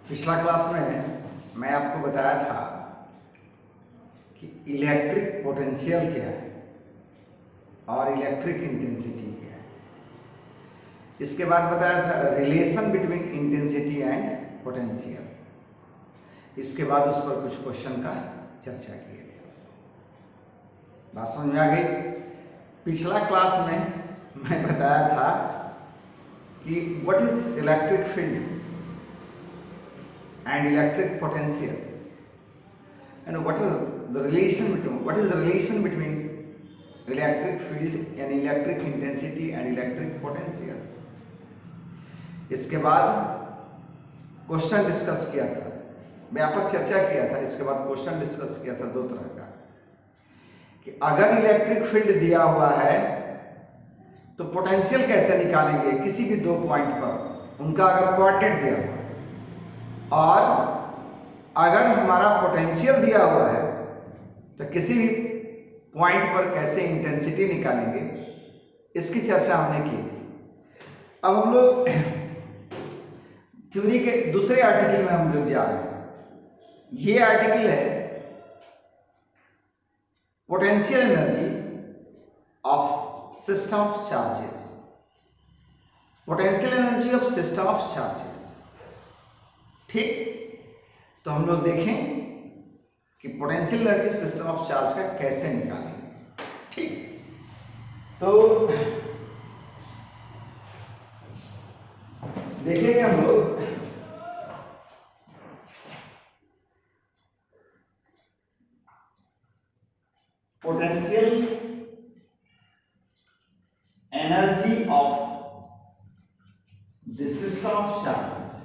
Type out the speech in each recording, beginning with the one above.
पिछला क्लास में मैं आपको बताया था कि इलेक्ट्रिक पोटेंशियल क्या है और इलेक्ट्रिक इंटेंसिटी क्या है। इसके बाद बताया था relation between intensity and potential. इसके बाद उस पर कुछ क्वेश्चन का चर्चा किए थे। बात समझ में आ गई? पिछला क्लास में मैं बताया था कि what is electric field and electric potential and what is the relation between electric field and electric intensity and electric potential। इसके बाद क्वेश्चन डिस्कस किया था, व्यापक चर्चा किया था। इसके बाद क्वेश्चन डिस्कस किया था दो तरह का कि अगर इलेक्ट्रिक फील्ड दिया हुआ है तो पोटेंशियल कैसे निकालेंगे किसी भी दो पॉइंट पर, उनका अगर कोऑर्डिनेट दिया हुआ, और अगर हमारा पोटेंशियल दिया हुआ है तो किसी भी पॉइंट पर कैसे इंटेंसिटी निकालेंगे, इसकी चर्चा हमने की थी। अब हम लोग थ्योरी के दूसरे आर्टिकल में हम जो जा रहे हैं, ये आर्टिकल है potential energy of system of charges. Potential energy of system of charges, ठीक। तो हम लोग देखें कि potential energy system of charge का कैसे निकालेंगे, ठीक। तो देखेंगे हम लोग potential energy of the system of charges,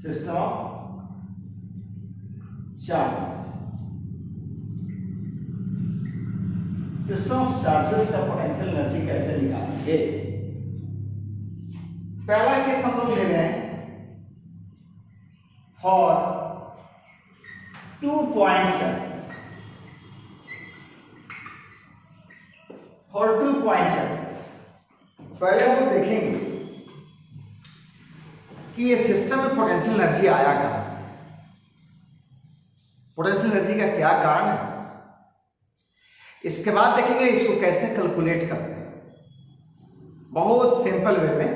system of charges. System of charges का पोटेंशियल एनर्जी कैसे निकालेंगे? पहला केस हम लोग ले रहे हैं for 2 point charges. For 2 point charges पहले हम लोग देखेंगे कि ये सिस्टम में पोटेंशियल एनर्जी आया कहां से, पोटेंशियल एनर्जी का क्या कारण है। इसके बाद देखेंगे इसको कैसे कैलकुलेट करते हैं, बहुत सिंपल वे में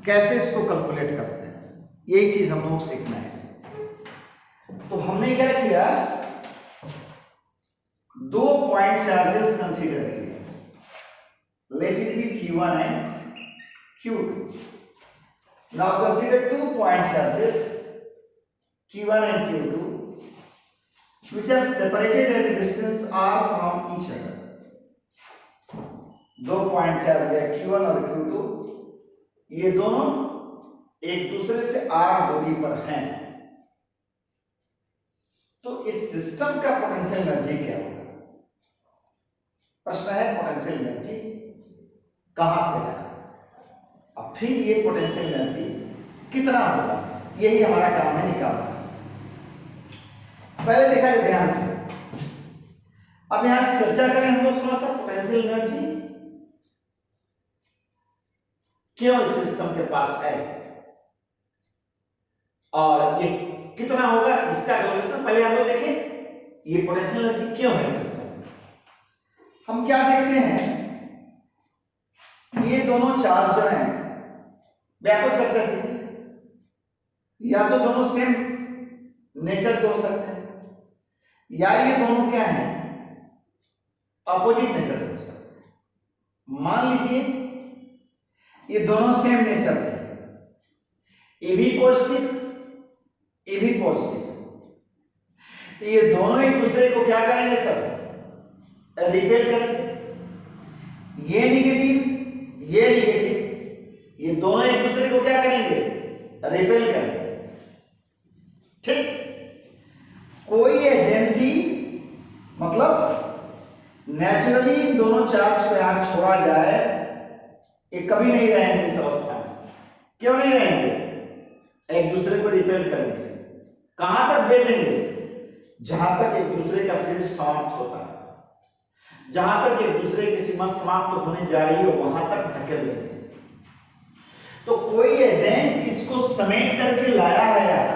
कैसे इसको कैलकुलेट करते हैं, यही चीज हम लोग सीखना है इसे। तो हमने क्या किया, 2 पॉइंट चार्जेस कंसीडर किए, let it be Q1 and Q2। Now consider 2 point charges Q1 and Q2 which are separated at a distance r from each other। 2 point charge है Q1 और Q2, ये दोनों एक दूसरे से r दूरी पर हैं। तो इस सिस्टम का पोटेंशियल एनर्जी क्या होगा? प्रश्न है पोटेंशियल एनर्जी कहां से है, अब फिर ये पोटेंशियल एनर्जी कितना होगा, यही हमारा काम है निकालना। पहले देखा जाए ध्यान से। अब यहां चर्चा करें हम लोग थोड़ा सा पोटेंशियल एनर्जी क्यों इस सिस्टम के पास है और ये कितना होगा, इसका कैलकुलेशन पहले हम लोग देखें। ये पोटेंशियल एनर्जी क्यों है सिस्टम में, हम क्या देखते हैं, ये दोनों चार्ज जो हैं व्यापक चर्चा कीजिए, या तो दोनों सेम नेचर के हो सकते हैं या ये दोनों क्या हैं, अपोजिट नेचर के हो सकते हैं। मान लीजिए ये दोनों सेम नेचर के, ए भी पॉजिटिव ए भी पॉजिटिव, तो ये दोनों एक दूसरे को क्या करेंगे सर, रिपेल करेंगे। ये नेगेटिव ये नेगेटिव, ये दोनों एक दूसरे को क्या करेंगे, रिपेल करेंगे, ठीक। कोई एजेंसी मतलब नेचुरली इन दोनों चार्ज को यहां छोड़ा जाए, ये कभी नहीं रहेंगे इस अवस्था में। क्यों नहीं रहेंगे, एक दूसरे को रिपेल करेंगे। कहां तक भेजेंगे, जहां तक एक दूसरे का फील्ड समाप्त होता है, जहां तक एक दूसरे की सीमा समाप्त होने जा रही है वहां तक धकेल देंगे। तो कोई एजेंट इसको समेट करके लाया है यार,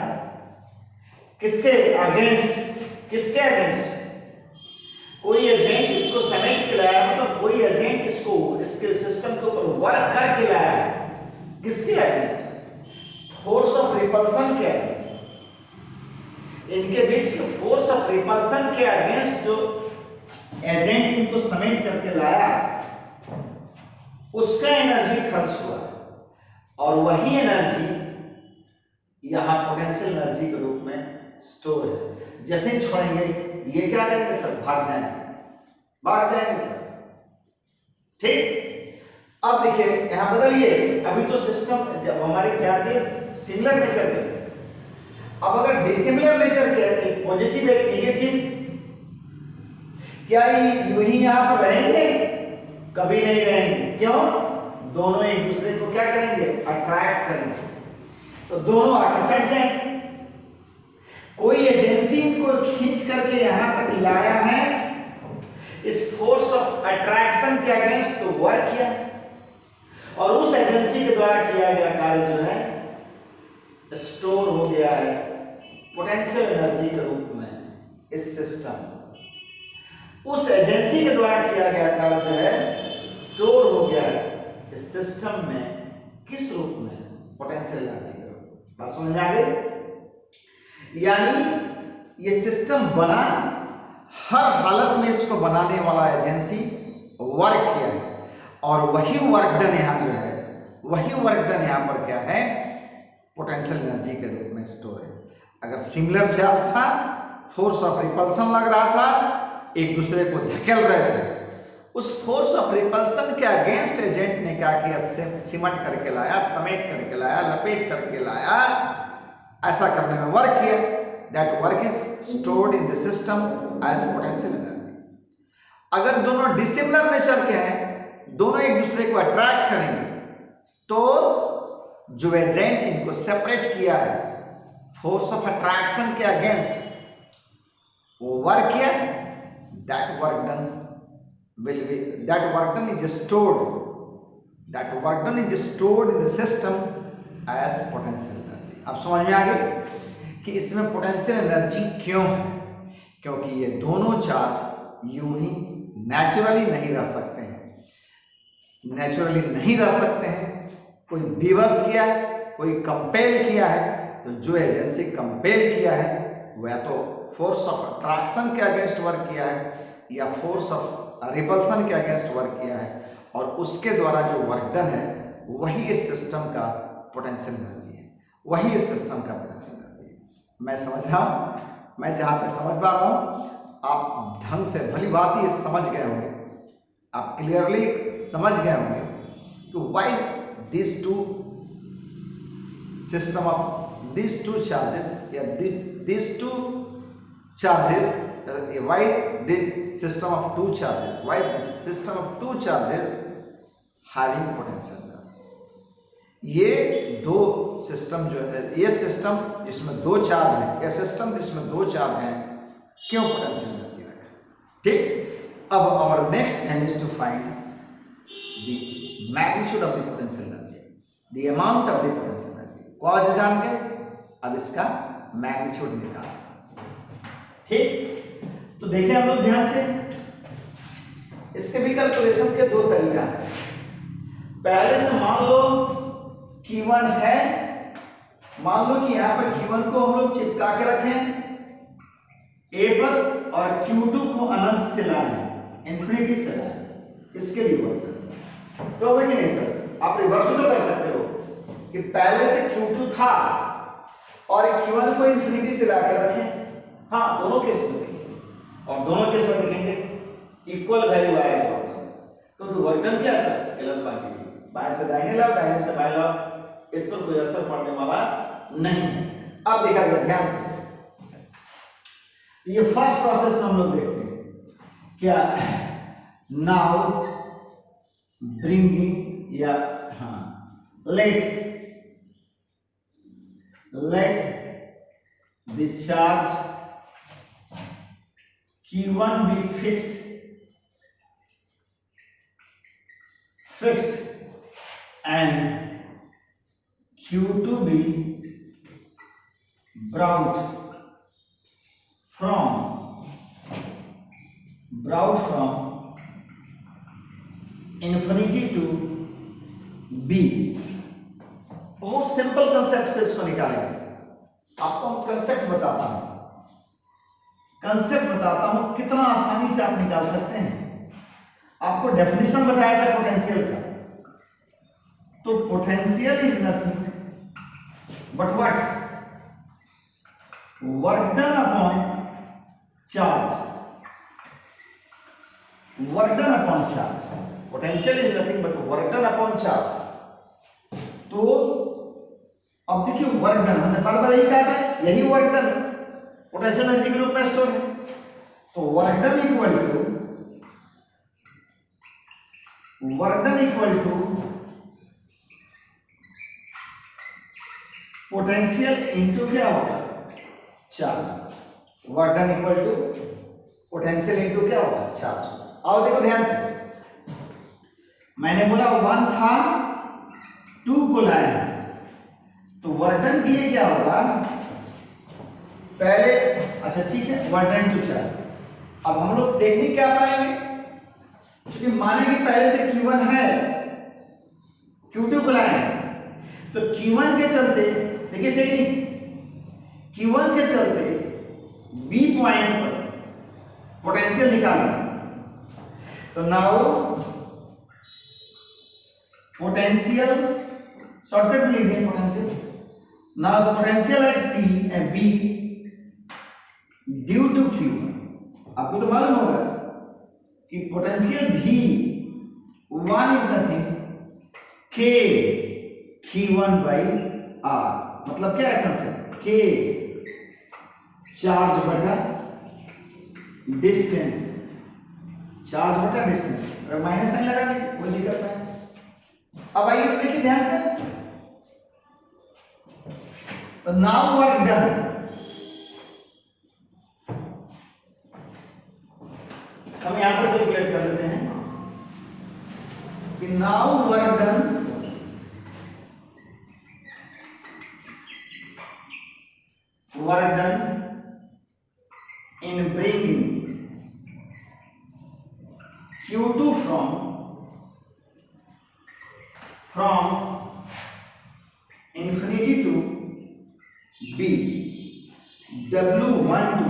किसके अगेंस्ट, किसके अगेंस्ट, कोई एजेंट इसको समेट के लाया, मतलब कोई एजेंट इसको, इसके सिस्टम के ऊपर वर्क करके लाया, किसके अगेंस्ट, फोर्स ऑफ रिपल्सन के अगेंस्ट, इनके बीच के फोर्स ऑफ रिपल्सन के अगेंस्ट जो एजेंट इनको समेट करके लाया, उसका एनर्जी खर्च हुआ, और वही एनर्जी यहां पोटेंशियल एनर्जी के रूप में स्टोर है। जैसे ही छोड़ेंगे ये क्या करेंगे सर, भाग जाएंगे सर, ठीक। अब देखिए यहां बदलिए, अभी तो सिस्टम जब हमारे चार्जेस सिमिलर नेचर के, अब अगर डिसिमिलर नेचर के, एक पॉजिटिव एक नेगेटिव, क्या यूं ही यहां पर रहेंगे, कभी नहीं रहेंगे, क्यों, दोनों एक दूसरे को क्या करेंगे, अट्रैक्ट करेंगे, तो दोनों आगे सट जाएंगे। कोई एजेंसी इनको खींच करके यहां तक लाया है, इस फोर्स ऑफ अट्रैक्शन के अगेंस्ट तो वर्क किया, और उस एजेंसी के द्वारा किया गया कार्य जो है स्टोर हो गया है पोटेंशियल एनर्जी के रूप में इस सिस्टम, उस एजेंसी के द्वारा किया गया कार्य जो है स्टोर हो गया है इस सिस्टम में, किस रूप में, पोटेंशियल एनर्जी के रूप में। बात समझ में आ गई? यानी ये सिस्टम बना, हर हालत में इसको बनाने वाला एजेंसी वर्क किया है, और वही वर्क डन यहां जो है, वही वर्क डन यहां पर क्या है, पोटेंशियल एनर्जी के रूप में स्टोर है। अगर सिमिलर चार्ज था, फोर्स ऑफ रिपल्सन लग रहा था, एक दूसरे को धकेल रहे थे, उस फोर्स ऑफ रिपल्सन के अगेंस्ट एजेंट ने क्या किया, सिमट करके लाया, समेट करके लाया, लपेट करके लाया, ऐसा करने में वर्क किया, that work is stored in the system as potential energy. अगर दोनों डिसिमिलर नेचर के हैं, दोनों एक दूसरे को अट्रैक्ट करेंगे, तो जो एजेंट इनको सेपरेट किया है फोर्स ऑफ अट्रैक्शन के अगेंस्ट, वो वर्क किया, that work done will be, that work done is stored, that work done is stored in the system as potential energy। अब समझ में आ गई कि इसमें पोटेंशियल एनर्जी क्यों है, क्योंकि ये दोनों चार्ज यूं ही नेचुरली नहीं रह सकते हैं, नेचुरली नहीं रह सकते हैं, कोई विवश किया है, कोई कंपेल किया है, तो जो एजेंसी कंपेल किया है वह तो फोर्स ऑफ अट्रैक्शन के अगेंस्ट वर्क किया है, या फोर्स ऑफ रिपल्सन के अगेंस्ट वर्क किया है, और उसके द्वारा जो वर्क डन है वही इस सिस्टम का पोटेंशियल एनर्जी है, वही इस सिस्टम का पोटेंशियल एनर्जी है। मैं समझ रहा हूं, मैं जहां तक समझ पा रहा हूं, आप ढंग से भली बात ही समझ गए होंगे, आप क्लियरली समझ गए होंगे कि why this two system of this two charges, या this two charges, why this system of two charges, why this system of two charges having potential energy। ये दो सिस्टम जो है, ये सिस्टम जिसमें दो चार्ज है, या सिस्टम जिसमें दो चार्ज है, क्यों पोटेंशियल एनर्जी रखा, ठीक। अब our next aim is to find the magnitude of the potential energy, the amount of the potential energy। Cause जान के अब इसका मैग्नीट्यूड निकाल, ठीक। तो देखें हम लोग ध्यान से, इसके भी कैलकुलेशन के दो तरीका है। पहले से मान लो Q1 है, मान लो कि यहां पर Q1 को हम लोग चिपका के रखें A पर, और Q2 को अनंत से लाएं, इंफिनिटी से लाएं, इसके लिए वर्क तो होगा कि नहीं सर? आप रिवर्स भी तो कर सकते हो कि पहले से Q2 था और Q1 को इंफिनिटी से ला के रखें, हाँ दोनों केस में, और दोनों केस में देखेंगे इक्वल वैल्यू आएगा, क्योंकि वर्क डन क्या सर, स्केलर क्वांटिटी, बाएं से दाहिने लाओ, दाहिने से बाएं लाओ, इस पर कोई असर पड़ने वाला नहीं है। अब देखा जाए ध्यान से, ये फर्स्ट प्रोसेस में हम लोग देखते हैं क्या, नाउ ब्रिंगिंग, या हाँ let the charge Q1 be fixed and Q2B brought from infinity to B। बहुत सिंपल कंसेप्ट से इसको निकालेंगे। आपको हम कंसेप्ट बताता हूं कितना आसानी से आप निकाल सकते हैं। आपको डेफिनेशन बताया था पोटेंशियल का, तो potential is nothing but what, work done upon charge. Work done upon charge, potential is nothing but work done upon charge. तो अब देखिए वर्क डन, हमने बार बार यही कहा था, यही वर्क डन पोटेंशियल एनर्जी के रूप में स्टोर है। तो work done equal to potential into क्या होगा, charge. Work done equal to potential into क्या होगा, चार्ज। आओ देखो ध्यान से, मैंने बोला 1 था 2 को लाया, तो वर्क डन के लिए क्या होगा पहले, अच्छा ठीक है, वर्क डन टू चार्ज। अब हम लोग टेक्निक क्या अपनाएंगे, क्योंकि माने कि पहले से Q1 है, Q2 को लाए, तो Q1 के चलते देखिए टेक्निक, Q1 के चलते B पॉइंट पर पोटेंशियल निकालें। तो नाउ पोटेंशियल शॉर्टकट में लिख दें potential. Now potential at B due to Q, आपको तो मालूम होगा कि potential V1 is nothing K Q1 by R। मतलब क्या है कंसेप्ट, K चार्ज बटा डिस्टेंस, और माइनस साइन लगा देंगे, कोई दिक्कत नहीं। अब आइए तो देखिए ध्यान से, तो नाउ वर्क डन, हम यहां पर कैलकुलेट कर लेते हैं कि now work done in bringing Q2 from infinity to B, W12,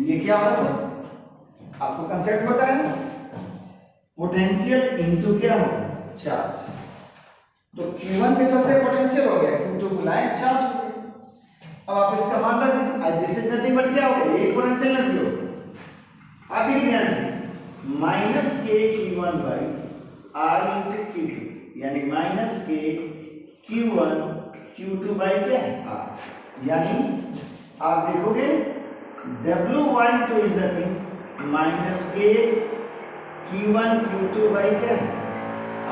ये क्या होगा सर, आपको कंसेप्ट बताया, पोटेंशियल इनटू क्या होगा, चार्ज। तो Q1 के चलते पोटेंशियल हो गया, Q2 को लाए चार्ज हो गया। अब आप इसका मान रख दीजिए, दिस इज नथिंग बट क्या हो गया, एक पोटेंशियल एनर्जी हो। आप देखिए ध्यान से, minus K Q1 by R into Q2, यानी minus K Q1 Q2 by क्या R, यानी आप देखोगे W12 is nothing minus K Q1 Q2 by क्या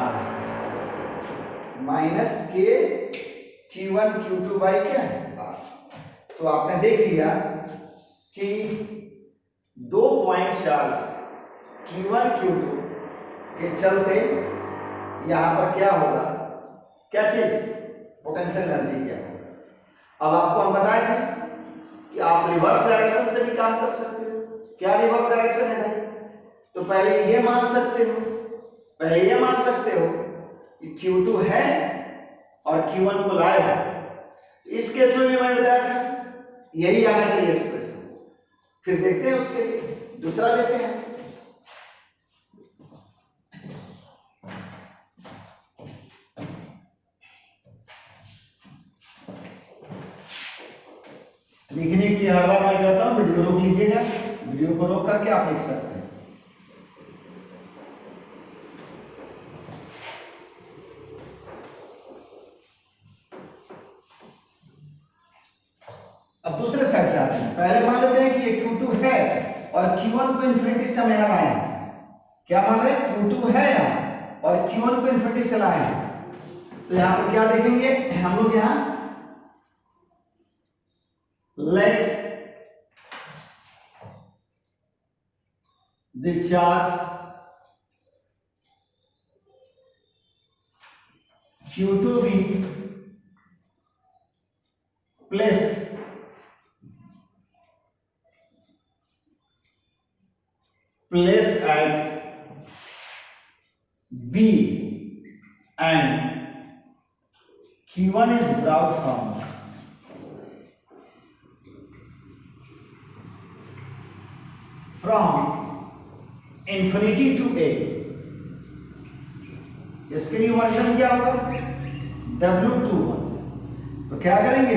R, minus K Q1 Q2 by क्या R। तो आपने देख लिया कि दो पॉइंट चार्ज Q1 Q2 के चलते यहां पर क्या होगा, क्या चीज, पोटेंशियल एनर्जी क्या होगा। अब आपको हम बताए थे कि आप रिवर्स डायरेक्शन से भी काम कर सकते हो। क्या रिवर्स डायरेक्शन है भाई, तो पहले ये मान सकते हो कि Q2 है और Q1 को लाए हो। इस केस में भी मैं बताया था यही आना चाहिए एक्सप्रेशन। फिर देखते हैं उसके लिए दूसरा लेते हैं, लिखने के लिए हर बार मैं कहता हूं वीडियो रोक लीजिएगा, वीडियो को रोक करके आप लिख सकते हैं। अब दूसरे साइड से आते हैं, पहले मान लेते हैं कि ये Q2 है और Q1 को इन्फिनिटी से हम यहां लाए हैं। क्या मान रहे हैं, Q2 है यहां और Q1 को इन्फिनिटी से लाए हैं। तो यहां पर क्या देखेंगे हम लोग, यहां let the charge Q2 be placed at B, and Q1 is brought from infinity to A। इसके लिए वर्जन क्या होगा, W21। तो क्या करेंगे,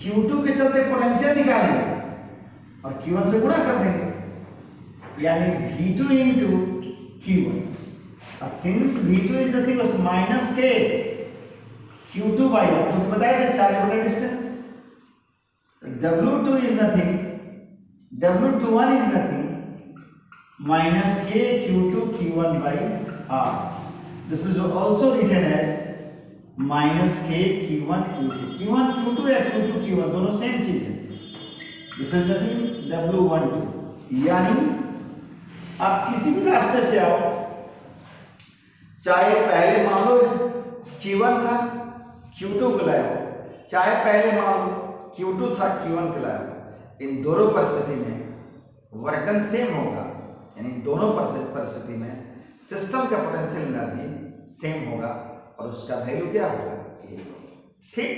Q2 के चलते पोटेंशियल निकालेंगे और Q1 से गुणा कर देंगे, यानी V2 into Q1। Since V2 is nothing but minus K Q2 by आपको तो बताया था चार्ज बटा डिस्टेंस, तो W2 is nothing, W21 is nothing minus K Q2 Q1 by R। This is also written as minus K Q1 Q2, Q1 Q2 या Q2 Q1 दोनों same चीज है। दिस इज नथिंग W12, यानी आप किसी भी रास्ते से आओ, चाहे पहले मान लो Q1 था Q2 को लाया, चाहे पहले मान लो Q2 था Q1 को लाया, इन दोनों परिस्थिति में वर्क डन सेम होगा, यानी दोनों परिस्थिति में सिस्टम का पोटेंशियल एनर्जी सेम होगा और उसका वैल्यू क्या होगा, ठीक।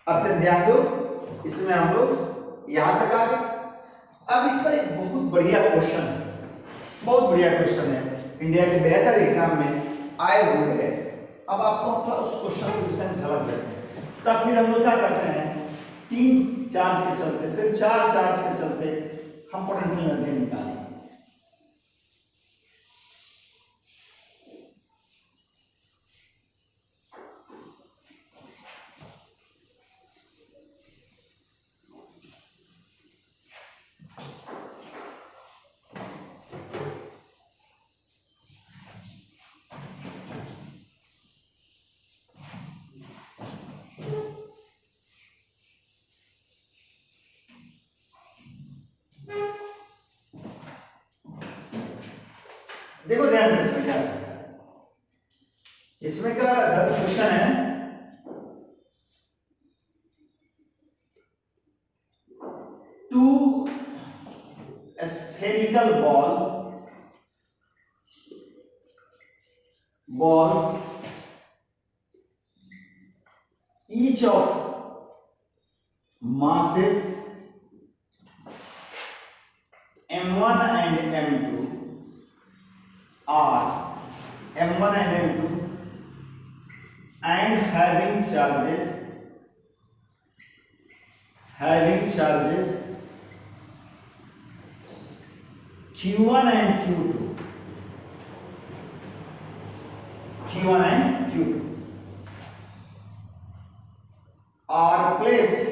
अब तक ध्यान दो, इसमें हम लोग यहां तक आ गए। अब इस पर एक बहुत बढ़िया क्वेश्चन है, बहुत बढ़िया क्वेश्चन है, इंडिया के बेहतर एग्जाम में आए हुए हैं। अब आपको थोड़ा उस क्वेश्चन को विषय में झलक देते हैं, तब फिर हम लोग क्या करते हैं, 3 चार्ज के चलते फिर 4 चार्ज के चलते हम पोटेंशियल एनर्जी निकालें। देखो ध्यान से, इसमें क्या है, इसमें क्या क्वेश्चन है, to spherical balls each of masses m1 and m2 are m1 and m2 and having charges q1 and q2 are placed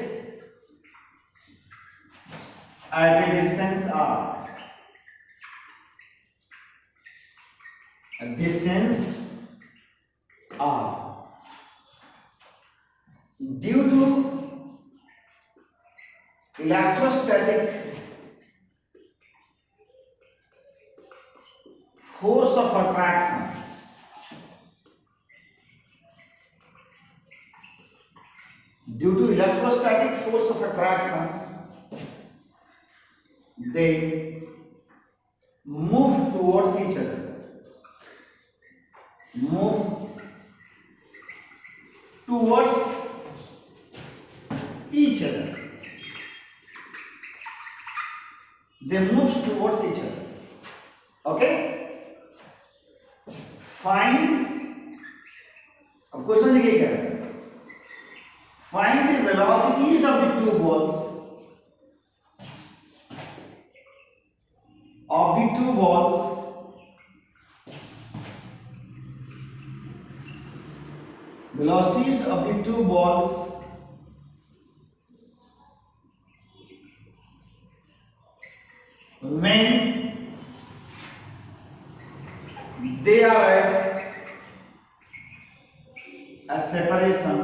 at a distance r, due to electrostatic force of attraction, they move towards each other, okay। Find, अब question देखिए क्या है, find the velocities of the two balls velocities of the two balls when they are at a separation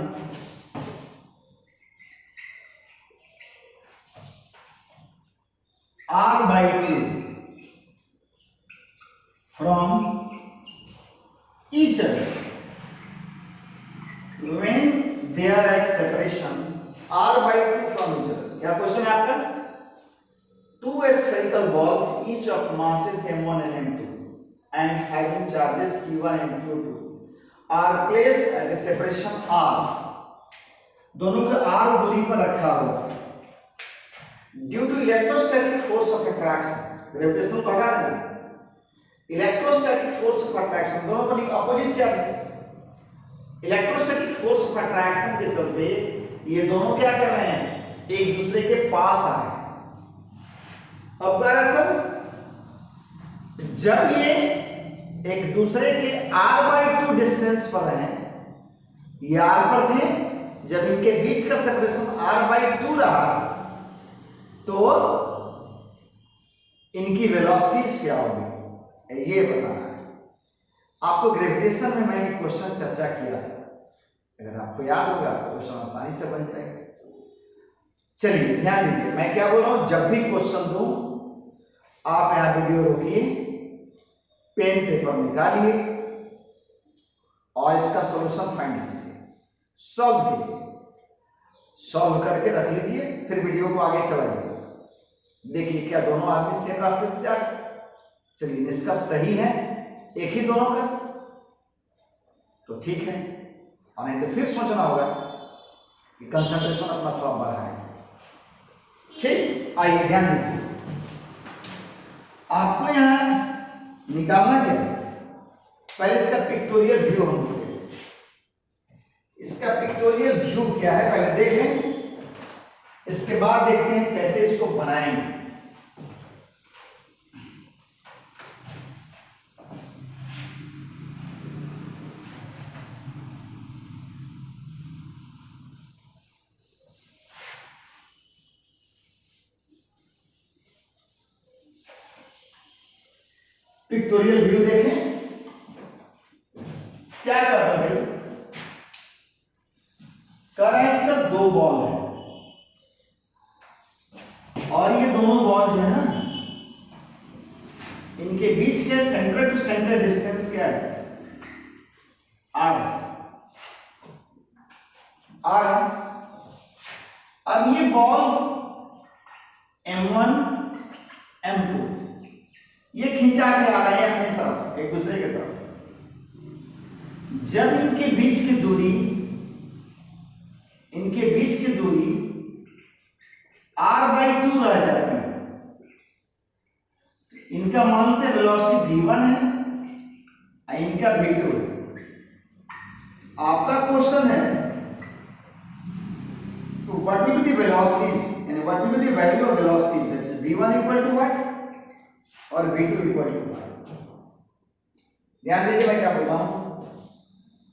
r/2 from each other, they are at separation r/2 from each other. क्या question है आपका? Two spherical balls, each of masses m1 and m2 and having charges q1 and q2 are placed at a separation r. दोनों को r दूरी पर रखा हुआ due to electrostatic force of attraction. Gravitational को हटा देना. इलेक्ट्रोस्टैटिक फोर्स ऑफ अट्रैक्शन दोनों पर अपोजिट चार्ज है. इलेक्ट्रोस्टैटिक फोर्स ऑफ अट्रैक्शन के चलते ये दोनों क्या कर रहे हैं? एक दूसरे के पास आ रहे हैं. अब कह रहा सर जब ये एक दूसरे के r/2 डिस्टेंस पर हैं, ये r पर थे, जब इनके बीच का सेपरेशन r/2 रहा तो इनकी वेलोसिटीज क्या होगी ये बताना है आपको. ग्रेविटेशन में मैंने क्वेश्चन चर्चा किया था, अगर आपको याद होगा क्वेश्चन आसानी से बन जाएगा. चलिए ध्यान दीजिए, मैं क्या बोल रहा हूं, जब भी क्वेश्चन दूं आप यहां वीडियो रोकिए, पेन पेपर निकालिए और इसका सॉल्यूशन फाइंड कीजिए, सॉल्व कीजिए. सॉल्व करके रख लीजिए, फिर वीडियो को आगे चलाइए. देखिए क्या दोनों आदमी सेम रास्ते से जा रहे हैं? चलिए निष्कर्ष सही है एक ही दोनों का, तो ठीक है, और नहीं तो फिर सोचना होगा कि कंसंट्रेशन अपना थोड़ा बढ़ाएं. ठीक, आइए ध्यान दीजिए, आपको यहां निकालना क्या है? पहले इसका पिक्टोरियल व्यू हम लोग, इसका पिक्टोरियल व्यू क्या है पहले देख लें, इसके बाद देखते हैं कैसे इसको बनाएंगे. पिक्टोरियल व्यू देखें क्या कर रहा है भाई, कह रहा है कि सर दो बॉल है और ये दोनों बॉल जो है ना इनके बीच के सेंटर टू सेंटर डिस्टेंस क्या है? r. अब ये बॉल m1 m2 ये खींचा के आ रहे हैं अपनी तरफ, एक दूसरे की तरफ. जब इनके बीच की दूरी r/2 रह जाती है, इनका मानते वेलोसिटी v1 है और इनका v2 है. आपका क्वेश्चन है तो what will be the velocities यानी what will be the value of velocity, that is v1 equal to what और v2 इक्वल टू व्हाट. ध्यान दीजिए मैं क्या बोल रहा हूं.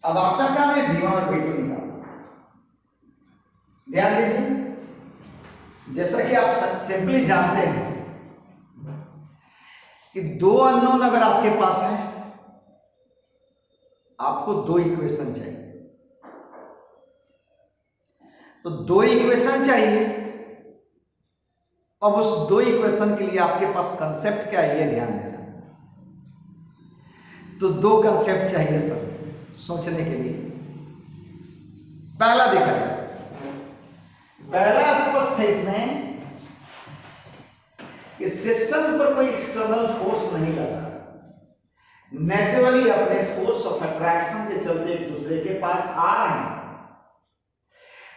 अब आपका काम है v1 और v2 निकालना. ध्यान दीजिए, जैसा कि आप सिंपली जानते हैं कि दो अननोन अगर आपके पास है, आपको दो इक्वेशन चाहिए. तो दो इक्वेशन चाहिए, अब उस दो इक्वेशन के लिए आपके पास कंसेप्ट क्या है ये ध्यान देना. तो दो कंसेप्ट चाहिए सर सोचने के लिए. पहला देखा जाए, पहला स्पष्ट है इसमें कि सिस्टम पर कोई एक्सटर्नल फोर्स नहीं लगा, नेचुरली अपने फोर्स ऑफ अट्रैक्शन के चलते एक दूसरे के पास आ रहे हैं.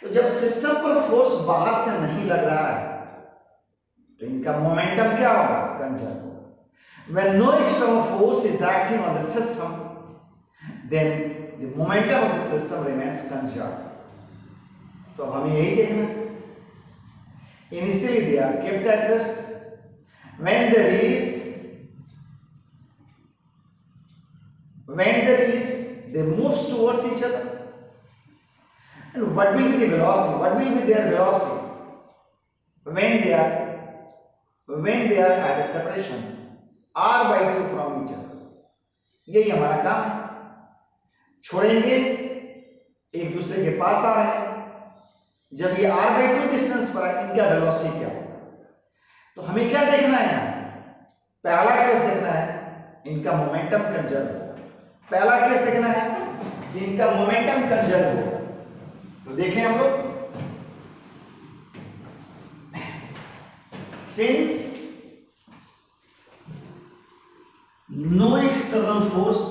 तो जब सिस्टम पर फोर्स बाहर से नहीं लग रहा है तो इनका मोमेंटम क्या होगा? कंजर्व होगा. When no external force is acting on the system, then the momentum of the system remains conserved. तो अब हमें यही देखना है. Initially they are kept at rest. When they release, they move towards each other. And what will be the velocity? What will be their velocity when they are at a separation r/2 from each other? यही हमारा काम है. छोड़ेंगे, एक दूसरे के पास आ रहे हैं, जब ये r/2 डिस्टेंस पर है, इनका वेलोसिटी क्या होगा? तो हमें क्या देखना है? पहला केस देखना है इनका मोमेंटम कंजर्व होगा. पहला केस देखना है कि इनका मोमेंटम कंजर्व होगा. तो देखें हम लोग, since no external force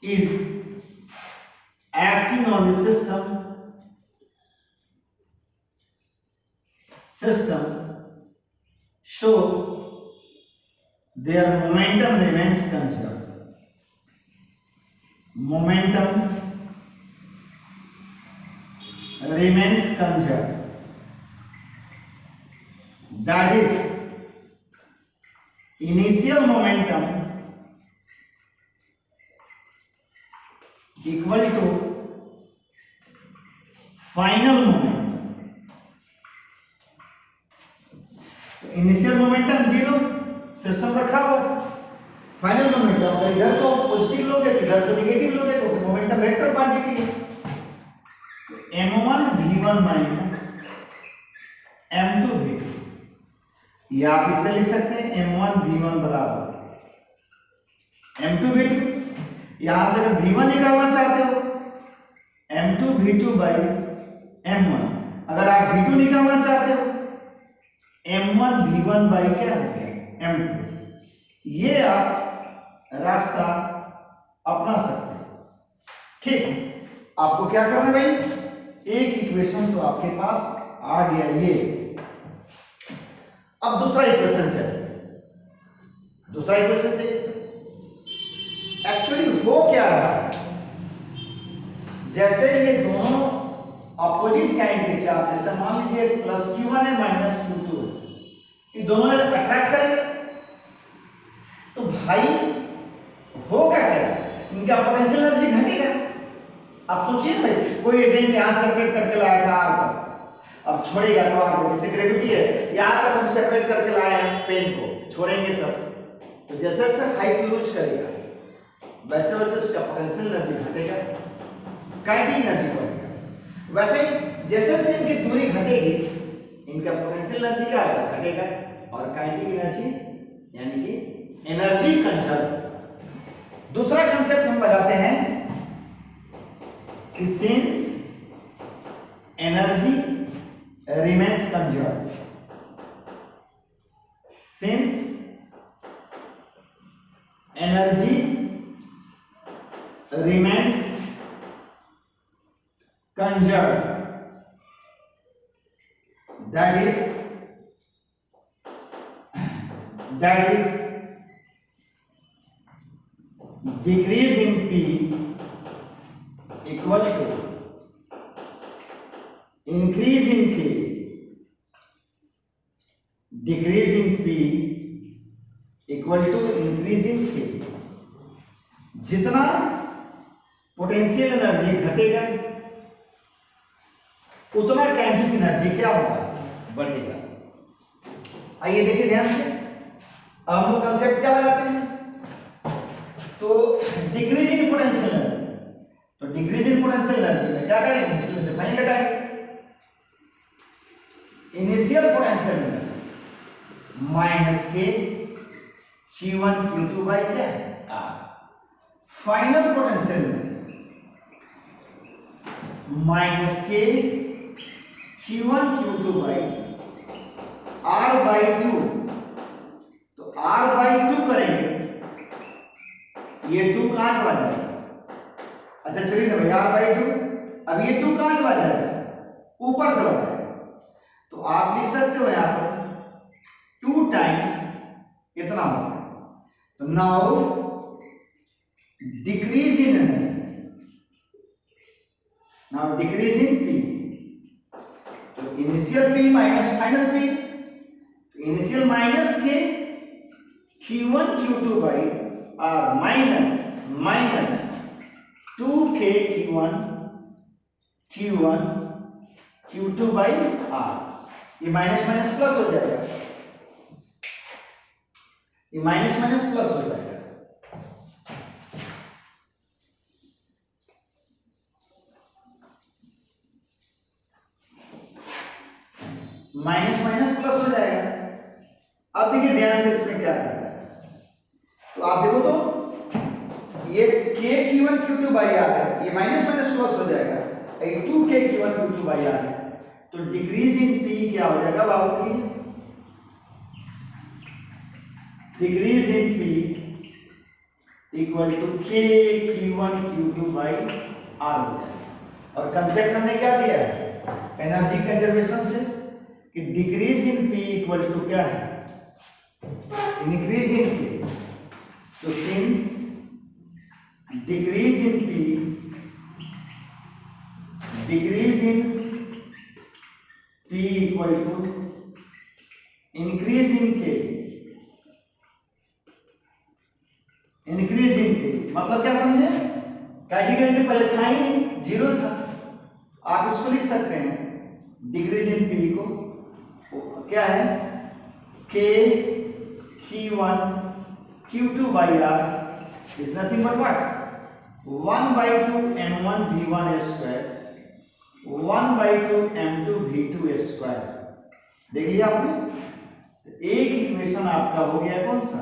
is acting on the system, so their momentum remains conserved. Momentum remains conserved. That is, initial momentum equal to final momentum. Initial momentum 0, system रखा हुआ। फाइनल मोमेंटम अगर इधर को पॉजिटिव लोगे तो इधर को negative लोगे, क्योंकि मोमेंटम वेक्टर क्वांटिटी है। m1 v1 minus m2 v2, या आप इसे लिख सकते हैं m1 v1 बराबर m2 v2। यहां से अगर v1 निकालना चाहते हो m2 v2 बाई m1, अगर आप v2 निकालना चाहते हो m1 v1 बाई क्या हो गया m2। ये आप रास्ता अपना सकते हैं। ठीक, आपको क्या करना है भाई, एक इक्वेशन तो आपके पास आ गया ये। अब दूसरा इक्वेशन चाहिए, एक्चुअली हो क्या रहा है, जैसे ये दोनों अपोजिट काइंड के चार्ज, जैसे मान लीजिए +q1 है -q2 है, ये दोनों अट्रैक्ट करेंगे तो भाई होगा क्या, इनका पोटेंशियल एनर्जी घटेगा। आप सोचिए भाई, कोई एजेंट यहां सेपरेट करके लाया था आर तक, अब छोड़ेगा तो आर को, जैसे ग्रेविटी है यहां तक हम सेपरेट करके लाए हैं पेन को, छोड़ेंगे सब, तो जैसे जैसे हाइट लूज करेगा वैसे वैसे इसका पोटेंशियल एनर्जी घटेगा, काइनेटिक एनर्जी बढ़ेगा। वैसे जैसे जैसे इनकी दूरी घटेगी इनका पोटेंशियल एनर्जी क्या होगा, घटेगा, और काइनेटिक एनर्जी यानी कि एनर्जी कंजर्व। दूसरा कंसेप्ट हम लगाते हैं कि since energy remains conserve, since energy remains conserved, that is decrease in P equal to increase in K, decrease in P equal to increase in K। जितना potential energy घटेगा उतना kinetic energy क्या होगा, बढ़ेगा। आइए देखिए ध्यान से, अब हम लोग कंसेप्ट क्या लगाते हैं, तो डिक्रीजिंग पोटेंशियल एनर्जी, तो डिक्रीजिंग पोटेंशियल एनर्जी में क्या करेंगे, इनिशियल से फाइनल घटाएंगे। Initial potential energy minus K q1 q2 by क्या r, final potential energy minus K q1 q2 by r by 2, तो r बाई 2 करेंगे, ये 2 कहां चला जाएगा, अच्छा चलिए ना भाई r बाई 2, अब ये 2 कहां चला जाएगा, ऊपर चला जाएगा, तो आप लिख सकते हो यहां पर 2 टाइम्स इतना होगा। तो now decrease in energy, now decrease in P, तो initial P minus final P, तो initial minus K q1 q2 by r minus 2k q1 q2 by r, ये माइनस माइनस प्लस हो जाएगा, ये माइनस माइनस प्लस हो जाएगा। Minus minus plus हो जाएगा। अब देखिए ध्यान से इसमें क्या करता है, तो आप देखो तो Q2 बाई आर है, ये माइनस माइनस प्लस हो जाएगा, ये 2K Q1 Q2 by are है, तो डिक्रीज इन P क्या हो जाएगा बाबू जी? Decrease in P equal to K Q1 Q2 by r हो जाएगा। और कंसेप्ट हमने क्या दिया है एनर्जी कंजर्वेशन से कि decrease in P equal to क्या है इंक्रीज इन P। तो since decrease in P equal to increase in K, increase in K मतलब क्या समझे? कैटेगरी तो पहले था ही नहीं, जीरो था। आप इसको लिख सकते हैं डिक्रीज इन P को क्या है K Q1 Q2 by R is nothing but what 1/2 m1 v1 square 1/2 m2 v2 square। देख लिया आपने? एक इक्वेशन आपका हो गया कौन सा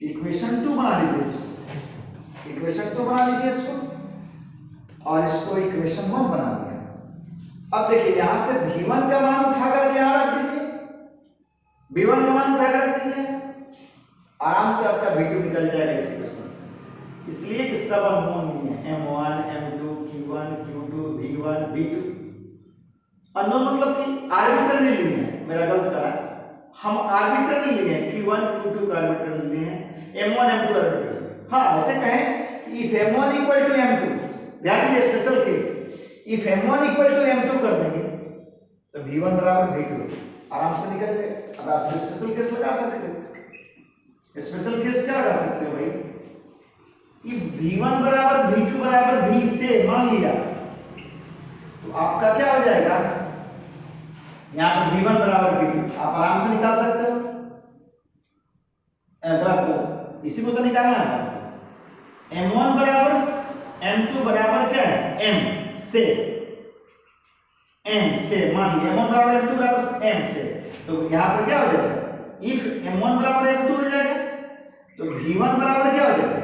इक्वेशन 2 बना लीजिए इसको, इक्वेशन 2 बना लीजिए इसको, और इसको इक्वेशन 1 बना लिया। अब देखिए यहां से v1 का मान उठा करके यहां रख दीजिए, v1 का मान उठा कर रख दीजिए, आराम से आपका v2 निकल जाएगा इस इक्वेशन से। इसलिए कि सब अननोन नहीं है, m1 m2 q1 q2 v1 v2 unknown मतलब कि आर्बिट्ररी लिए हैं, मेरा गलत करा, हम आर्बिट्ररी लिए हैं, q1 q2 का आर्बिट्ररी लिए हैं, m1 m2 आर्बिट्ररी। हाँ ऐसे कहें if m1 equal to m2, ध्यान दीजिए special case, if m1 equal to m2 कर देंगे तो v1 बराबर v2 आराम से निकल जाए। अब आप स्पेशल केस लगा सकते हो, स्पेशल केस क्या लगा सकते हो भाई, इफ v1 बराबर v2 बराबर v से मान लिया तो आपका क्या हो जाएगा, यहां पर v1 बराबर v2 आप आराम से निकाल सकते हो। अगर इसी को तो निकालना है, m1 बराबर m2 बराबर क्या है m से मान लिया m1 बराबर m2 बराबर m से, तो यहां पर क्या हो जाएगा इफ m1 बराबर m2 हो जाएगा तो v1 बराबर क्या हो जाएगा,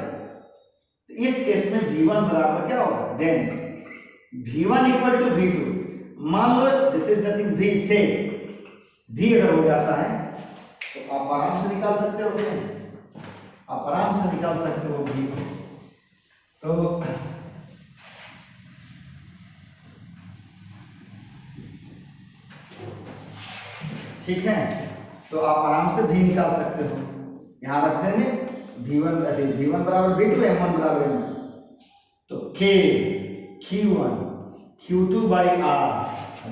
तो इस केस में v1 बराबर क्या होगा, then v1 equal to v2, मान लो दिस इज नथिंग v से v अगर हो जाता है तो आप आराम से निकाल सकते हो, आप आराम से निकाल सकते हो v। तो ठीक है, तो आप आराम से v निकाल सकते हो, यहां रख देंगे v1 बराबर v2 m1 बराबर m2, तो k q1 q2 by r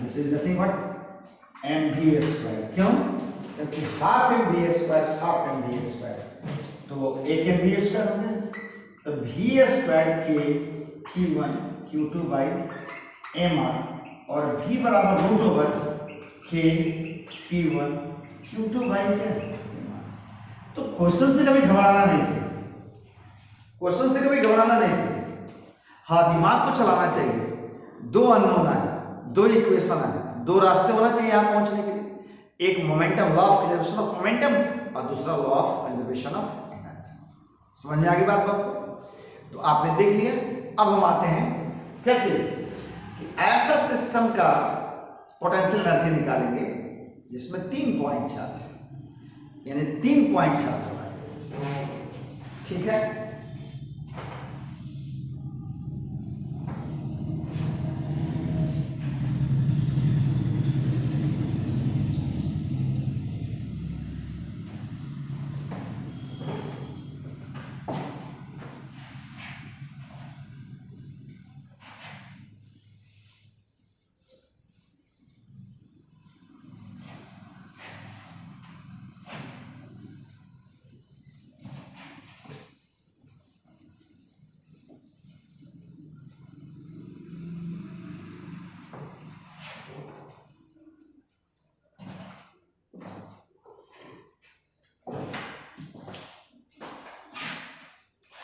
this is nothing but mv square. क्यों? क्योंकि half mv square half mv square, तो एक mv स्क्वायर हो गया, तो v square k q1 q2 by mr और v बराबर root over k q1 q2 by क्या। तो क्वेश्चन से कभी घबराना नहीं चाहिए, क्वेश्चन से कभी घबराना नहीं चाहिए, हाँ दिमाग को चलाना चाहिए। दो अननोन है, दो इक्वेशन है, दो रास्ते होना चाहिए यहां पहुंचने के लिए, एक momentum law of conservation of momentum और दूसरा law of conservation of energy. समझ में आ गई बात आपको? तो आपने देख लिया। अब हम आते हैं क्या चीज कि ऐसा सिस्टम का पोटेंशियल एनर्जी निकालेंगे जिसमें 3 पॉइंट चार्ज है, यानी 3 पॉइंट चार्ज होगा, ठीक है।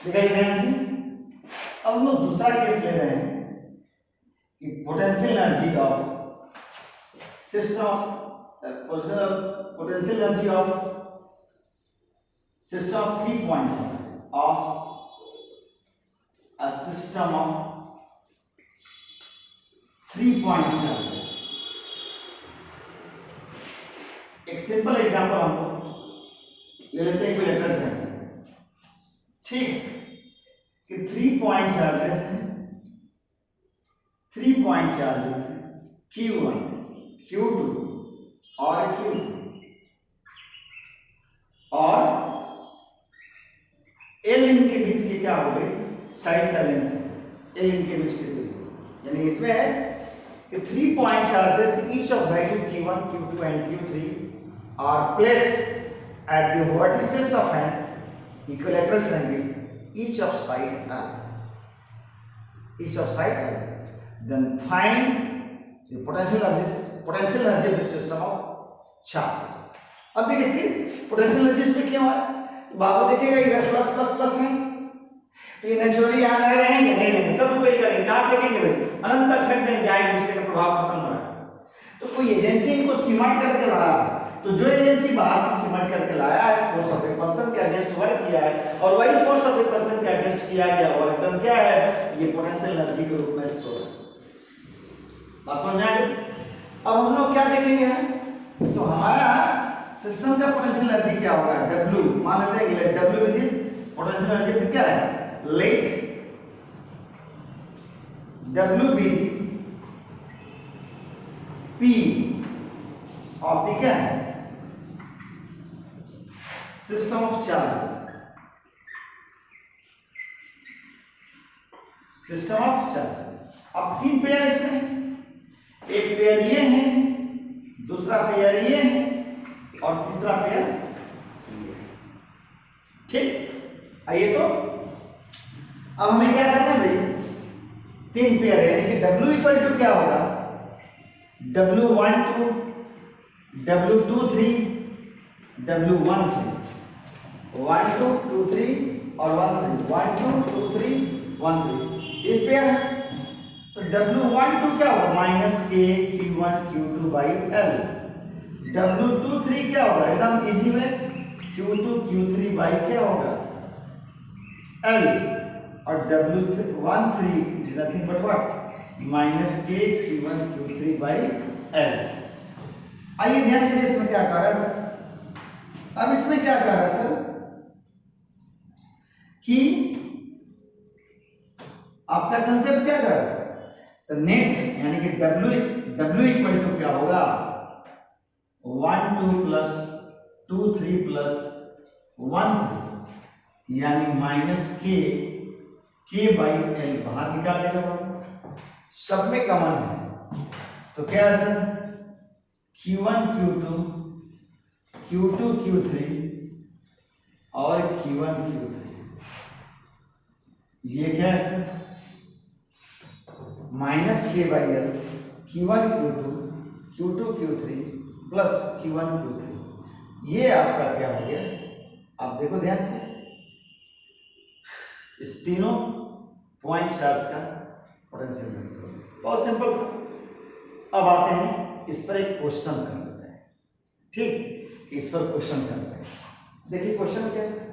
दिखाई ध्यान से। अब हम लोग दूसरा केस ले रहे हैं कि potential energy of system potential energy of system of 3 points of a system of 3-point charges. एक सिंपल एग्जांपल हम लोग ले लेते हैं इक्विलेटरल ट्रायंगल, ठीक, कि 3-point चार्जेस हैं, 3-point चार्जेस हैं Q1, Q2 और Q3, और L इनके बीच के क्या हो गए, साइड का लेंथ है, L इनके बीच के दूरी, यानी इसमें है कि 3-point charges each of value Q1, Q2 and Q3 are placed at the vertices of an equilateral triangle, each of side L. Then find the potential energy of this system of charges. अब देखिए फिर potential energy इसमें क्या हुआ है, बाबू देखेगा इधर plus plus plus है, तो ये नेचुरली यहाँ नहीं रहेंगे, नहीं रहेंगे, सब रिपेल करेंगे, कहाँ फेंकेंगे भाई, अनंत तक फेंक देंगे, जहाँ एक दूसरे का प्रभाव खत्म हो रहा है। तो कोई एजेंसी इनको सिमट करके लाया, तो जो एजेंसी बाहर से सिमट करके लाया है, फोर्स ऑफ रिपल्सन के अगेंस्ट वर्क किया है, और वही फोर्स ऑफ रिपल्सन के अगेंस्ट किया गया वर्क डन क्या है, ये पोटेंशियल एनर्जी के रूप में स्टोर है। बात समझ आ गई? अब हम लोग क्या देखेंगे, तो हमारा सिस्टम का पोटेंशियल एनर्जी क्या होगा, W, मान लेते हैं W with is potential energy क्या है, let W be the P of the क्या है, system of charges, system of charges. अब 3 पेयर इसमें, एक पेयर ये है, दूसरा पेयर ये है, और तीसरा पेयर ये, ठीक। आइए तो अब हमें क्या करना है भाई, 3 पेयर है, यानी कि W इक्वल टू क्या होगा, W12, W23, W13, 1 2 2 3 और 1 3, 1 2 2 3 1 3, 3 पेयर है, तो W12 क्या होगा, minus K Q1 Q2 by L, W23 क्या होगा, एकदम इजी में Q2 Q3 बाई क्या होगा, L, और W13 is nothing but what, minus K Q1 Q3 by L। आइए ध्यान दीजिए इसमें क्या कर रहा है सर, अब इसमें क्या कर रहा है सर कि आपका कंसेप्ट क्या कर रहा है सर, तो नेट यानी कि W इक्वल टू क्या होगा, 1 2 प्लस 2 3 प्लस 1 3, यानी माइनस K बाई L बाहर निकाल लेगा, सब में कॉमन है, तो क्या है sir, Q1 Q2 Q2 Q3 और Q1 Q3, ये क्या है sir, minus K by L, Q1 Q2 Q2 Q3 plus Q1 Q3, ये आपका क्या हो गया, आप देखो ध्यान से, इस तीनों पॉइंट चार्ज का पोटेंशियल एनर्जी, बहुत सिंपल। अब आते हैं इस पर एक क्वेश्चन कर लेते हैं, ठीक, इस पर क्वेश्चन करते हैं, देखिए क्वेश्चन क्या है,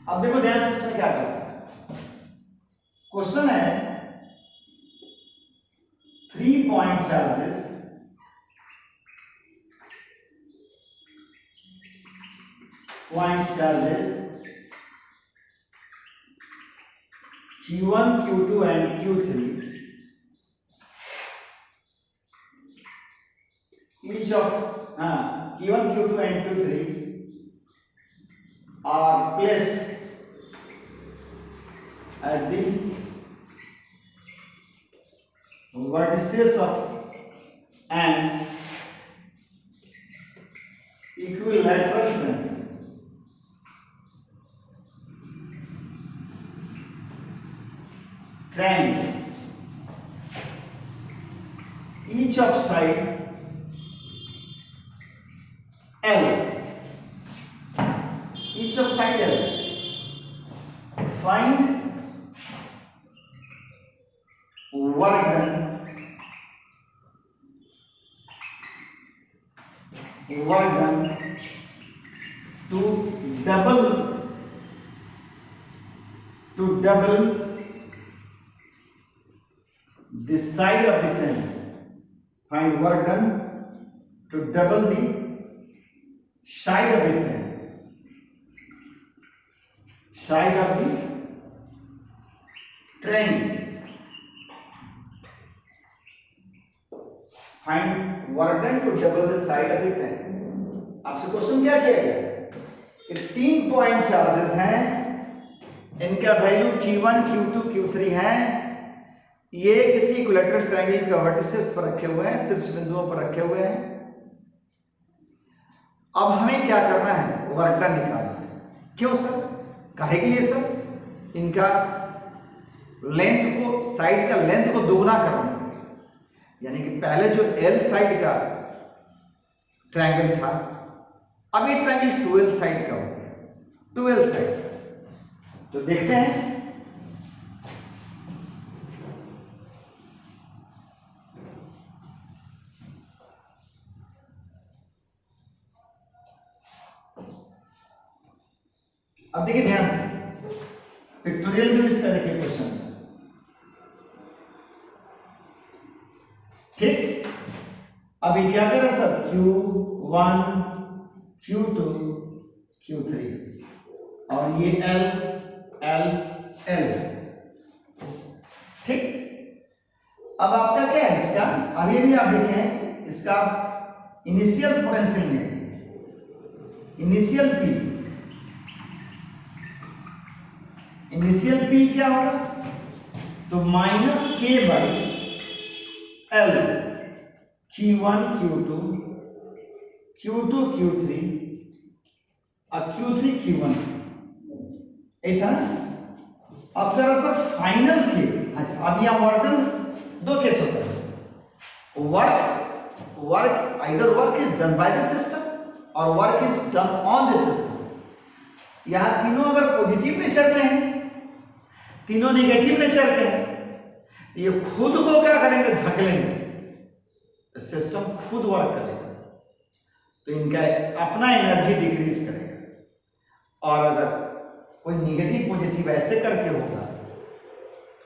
अब देखो ध्यान से इसमें क्या करता है, क्वेश्चन है 3 point charges Q1 Q2 and Q3 each of Q1 Q2 and Q3 are placed at the vertices of an equilateral triangle. triangle, each of side L, each of side L. Find work done to double the side of the triangle. Find work done to double the side of the triangle. Side of the triangle. Find work done to double the side of the triangle. आपसे question क्या किया गया? ये 3 point charges हैं, इनका value Q1, Q2, Q3 है। ये किसी इक्विलैटरल ट्रायंगल के वर्टिसेस पर रखे हुए हैं, शीर्ष बिंदुओं पर रखे हुए हैं। अब हमें क्या करना है? वर्क डन निकालना है। क्यों सर? काहे के लिए सर? इनका लेंथ को, साइड का लेंथ को दोगुना करने के लिए। यानी कि पहले जो L साइड का ट्रायंगल था, अब ये ट्रायंगल 12 साइड का हो गया, 12 साइड। तो देखते हैं, अब देखिए ध्यान से, पिक्टोरियल में इसका देखिए क्वेश्चन, ठीक। अभी क्या करें सर? Q1, Q2, Q3 और ये L, ठीक। अब आपका क्या है इसका? अभी भी आप देखें, इसका इनिशियल पोटेंशियल में इनिशियल P क्या होगा? तो -K/L, Q1, Q2, Q3 और Q3, Q1, यही था ना। अब करो सर फाइनल के। अच्छा, अब यहाँ वर्क डन 2 केस होता है। either work is done by the system और work is done on the system। यहाँ तीनों अगर पॉजिटिव नेचर के हैं, तीनों नेगेटिव नेचर के हैं, ये खुद को क्या करेंगे? धकेलेंगे, तो सिस्टम खुद वर्क करेगा, तो इनका अपना एनर्जी डिक्रीज करेगा। और अगर कोई निगेटिव पॉजिटिव ऐसे करके होगा,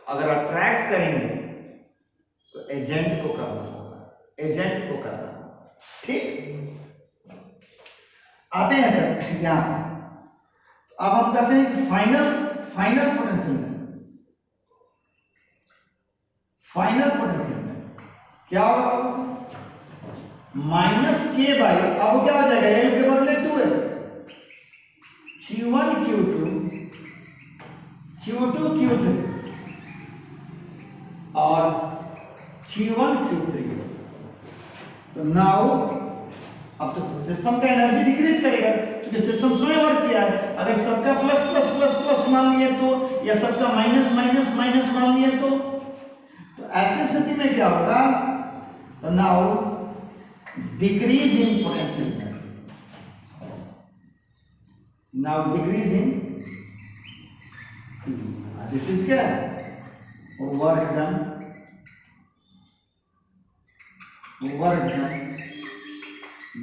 अगर अट्रैक्ट करेंगे तो एजेंट को करना होगा, ठीक। आते हैं सर यहां, अब हम करते हैं फाइनल पोटेंशियल में क्या होगा? -K/, अब क्या हो जाएगा? L के बदले 2L, Q1, Q2, Q3 और Q1, Q3। तो नाउ अब तो सिस्टम का एनर्जी डिक्रीज करेगा, क्योंकि सिस्टम स्वयं वर्क किया है। अगर सबका प्लस प्लस प्लस प्लस मान लिए तो, या सबका माइनस माइनस माइनस मान लिए तो ऐसी स्थिति में क्या होगा? तो now decrease in potential, this is क्या? Work done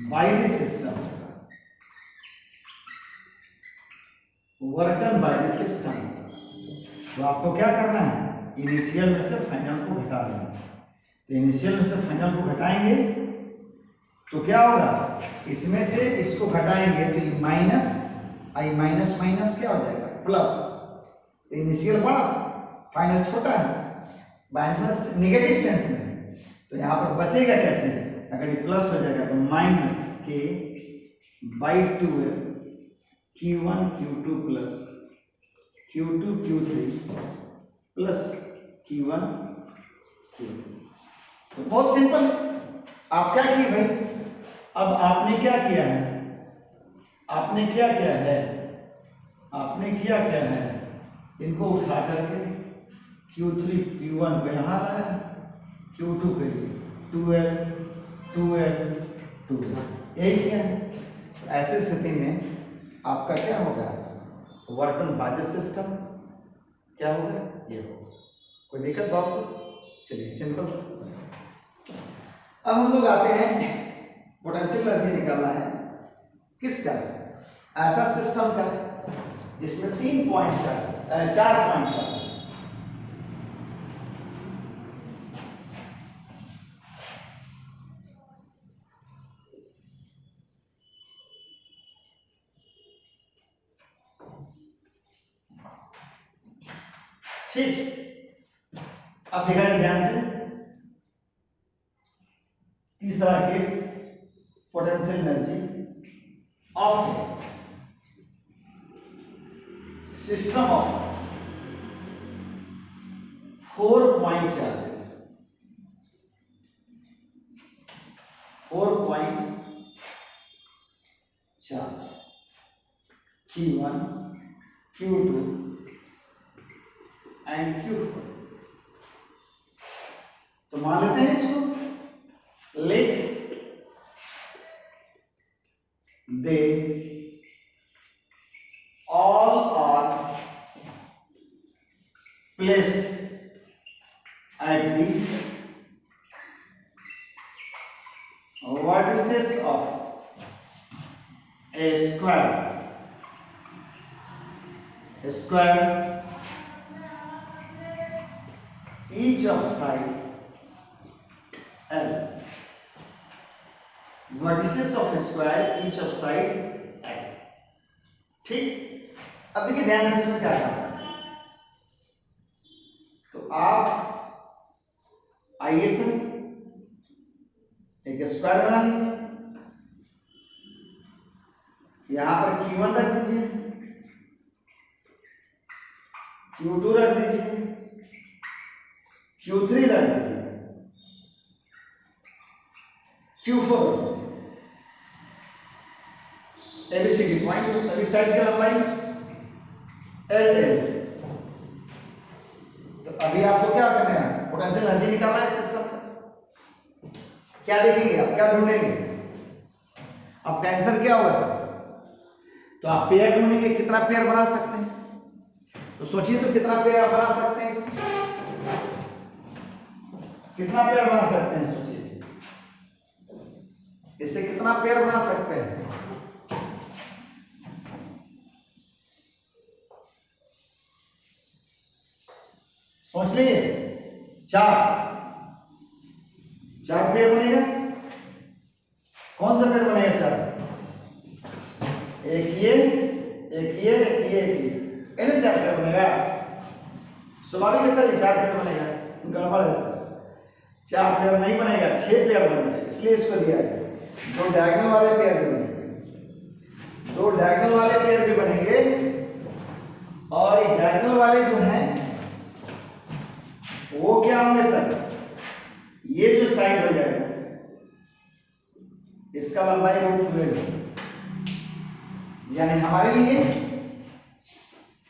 by the system, तो आपको क्या करना है? इनिशियल में से फाइनल को घटा देना। तो इनिशियल में से फाइनल को घटाएंगे तो क्या होगा? इसमें से इसको घटाएंगे तो ये माइनस माइनस क्या हो जाएगा? प्लस। इनिशियल बड़ा, फाइनल छोटा है, माइनस नेगेटिव सेंस में। तो यहाँ पर बचेगा क्या चीज? अगर ये प्लस हो जाएगा तो -K/2L Q1, Q2 plus Q2, Q3 plus Q1, Q3। तो बहुत सिंपल। आप क्या किए भाई? अब आपने क्या किया है? आपने किया क्या है? इनको उठा करके Q3 Q1 को यहाँ लाया, Q2 के लिए 2L 2L 2L, यही किया। ऐसी स्थिति में आपका क्या होगा, work done by the system क्या होगा, ये होगा। कोई दिक्कत बात? चलिए सिंपल। अब हम लोग आते हैं, पोटेंशियल एनर्जी निकालना है किसका, ऐसा सिस्टम का जिसमें 3 पॉइंट्स है, 4 पॉइंट्स है। ठीक, अब देखा जाए ध्यान से, तीसरा case, potential energy of system of 4 point charges, 4 points charge, Q1 Q2 and Q4। तो मान लेते हैं इसको, let they all are placed at the vertices of a square each of side L, vertices of a square each of side L। ठीक, अब देखिए ध्यान से इसमें क्या करना है। तो आप आइए सर एक स्क्वायर बना लीजिए, यहां पर Q1 रख दीजिए, Q2 रख दीजिए, Q3 रख दीजिए, Q4 रख दीजिए। एबीसीडी पॉइंट, सभी साइड की लंबाई L L। तो अभी आपको क्या करना है, पोटेंशियल एनर्जी निकालना है सिस्टम का। क्या देखेंगे आप, क्या ढूंढेंगे, आपका आंसर क्या होगा सर? तो आप पेयर ढूंढेंगे, कितना पेयर बना सकते हैं। तो सोचिए तो कितना पेयर आप बना सकते हैं इससे, कितना पेयर बना सकते हैं, सोचिए इससे कितना पेयर बना सकते हैं। सोच लीजिए, 4 पेयर बनेगा। कौन सा पेयर बनेगा? 4, एक ये एक ये एक ये एक ये, ना 4 पेयर बनेगा। स्वाभाविक है सर, 4 पेयर बनेगा, गड़बड़ है सर, 4 पेयर नहीं बनेगा, 6 पेयर बनेगा, इसलिए इसको दिया गया। 2 डायगोनल वाले पेयर भी बनेंगे, 2 डायगोनल वाले पेयर भी बनेंगे, और ये डायगोनल वाले जो हैं वो क्या होंगे सर, ये जो साइड हो जाएगा इसका लंबाई √2L, यानी हमारे लिए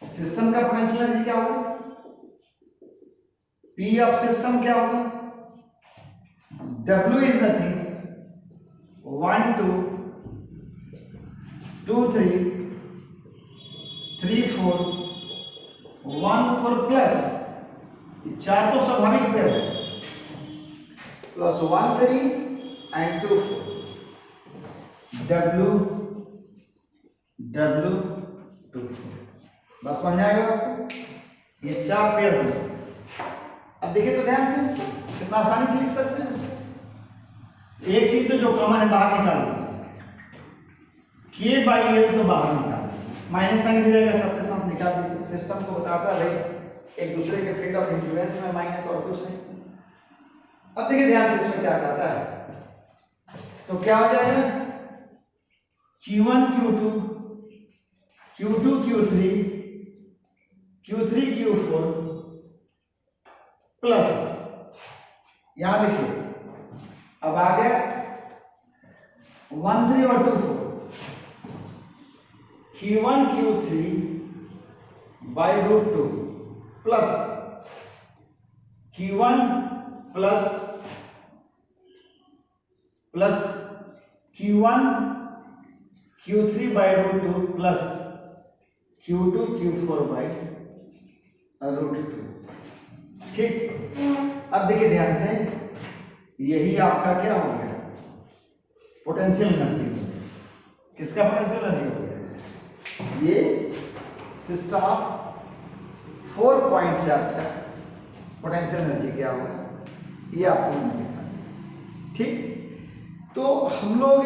सिस्टम का पोटेंशियल एनर्जी क्या होगा, P ऑफ सिस्टम क्या होगा, W इज नथिंग 1 2 2 3 3 4 1 4 प्लस 4 तो स्वाभाविक पेयर है, प्लस 1 3 एंड 2 4, W 2 4। बस समझ आएगा आपको, ये 4 पेयर होंगे। अब देखिए तो ध्यान से, कितना आसानी से लिख सकते हैं इसको। एक चीज तो जो कॉमन है बाहर निकाल दीजिए, K/L तो बाहर निकाल दीजिए, माइनस साइन मिल जाएगा, सबके साथ निकाल दीजिए। सिस्टम को बताता है भाई एक दूसरे के फील्ड ऑफ इन्फ्लुएंस में माइनस, और कुछ नहीं। अब देखिए ध्यान से इसमें क्या कहता है, तो क्या हो जाएगा, Q1 Q2 Q2 Q3 Q3 Q4 plus, यहां देखिए अब आ गया 1 3 और 2 4, Q1 Q3 by √2 plus Q1 plus Q1 Q3 by root 2 plus Q2 Q4 by root 2। ठीक, अब देखिए ध्यान से, यही आपका क्या हो गया, पोटेंशियल एनर्जी हो गया। किसका पोटेंशियल एनर्जी हो गया? ये सिस्टम ऑफ 4 पॉइंट चार्ज का पोटेंशियल एनर्जी क्या होगा, ये आपको मैंने लिखा दिया। ठीक, तो हम लोग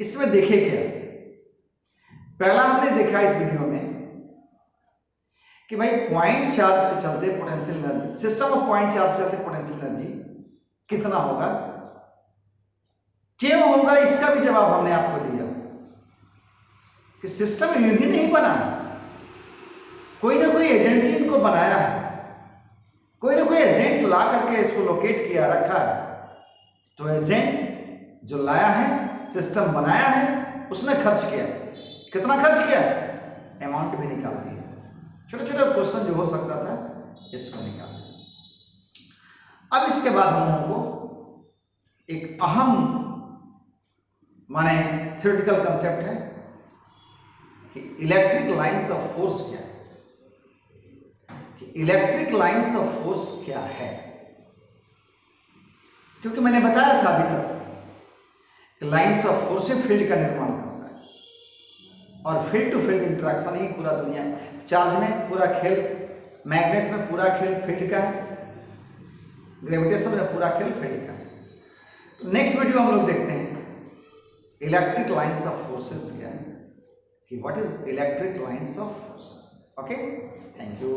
इसमें देखे क्या, पहला हमने देखा इस वीडियो में कि भाई पॉइंट चार्ज के चलते potential energy, system of point charge चलते पोटेंशियल एनर्जी कितना होगा, क्यों होगा, इसका भी जवाब हमने आपको दिया कि सिस्टम यूं ही नहीं बना, कोई ना कोई एजेंसी इनको बनाया है, कोई ना कोई एजेंट ला करके इसको लोकेट किया रखा है। तो एजेंट जो लाया है, सिस्टम बनाया है, उसने खर्च किया, कितना खर्च किया, अमाउंट भी निकाल दिया। छोटे छोटे क्वेश्चन जो हो सकता था इसको निकाल दिया। अब इसके बाद हम लोगों को एक अहम माने थ्योरेटिकल कंसेप्ट है कि इलेक्ट्रिक लाइंस ऑफ फोर्स क्या है, कि इलेक्ट्रिक लाइंस ऑफ फोर्स क्या है। क्योंकि मैंने बताया था अभी तक कि लाइंस ऑफ फोर्स से फील्ड का निर्माण करता है, और फील्ड टू फील्ड इंटरेक्शन ही पूरा दुनिया, चार्ज में पूरा खेल, मैग्नेट में पूरा खेल फील्ड का है, ग्रेविटेशन में पूरा खेल फील्ड का है। तो नेक्स्ट वीडियो हम लोग देखते हैं इलेक्ट्रिक लाइंस ऑफ फोर्सेस क्या है, कि what is electric lines of forces. Okay, thank you.